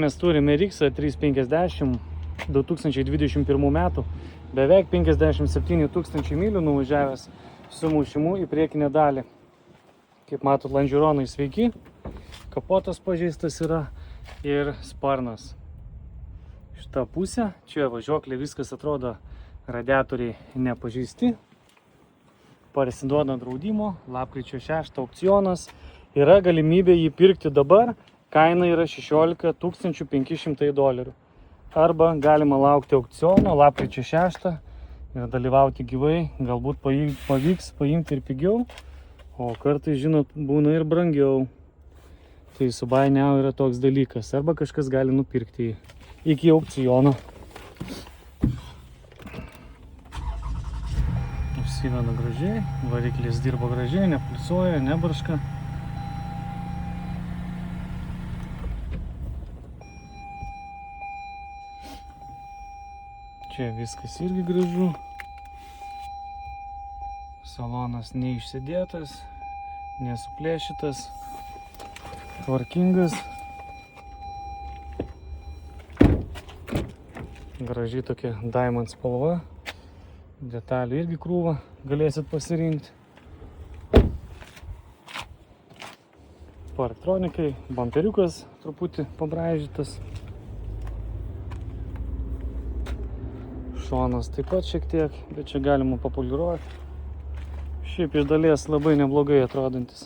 Mes turime RX 350 2021 metų, beveik 57 000 mylių nuvažiavęs su mušimu į priekinę dalį. Kaip matot, lonžironai sveiki, kapotas pažeistas yra ir sparnas. Šitą pusę, čia važiuoklė, viskas atrodo, radiatoriai nepažeisti. Parsiduoda draudimo, lapkričio 6 aukcionas, yra galimybė jį pirkti dabar. Kaina yra $16 500 $. Arba galima laukti aukciono lapkričio 6 ir dalyvauti gyvai. Galbūt pavyks paimti ir pigiau, o kartais, žinot, būna ir brangiau. Tai su buy now yra toks dalykas. Arba kažkas gali nupirkti iki aukciono. Užsiveda gražiai, variklis dirba gražiai, nepulsuoja, nebarška. Čia viskas irgi gražu. Salonas neišsėdėtas, nesuplėšytas, tvarkingas. Graži tokia diamond spalva. Detalių irgi krūva, galėsit pasirinkti. Elektronikai, bamperiukas truputį pabraižytas. Šonas taip pat šiek tiek, bet čia galima papoliruoti. Šiaip iš dalies labai neblogai atrodantis.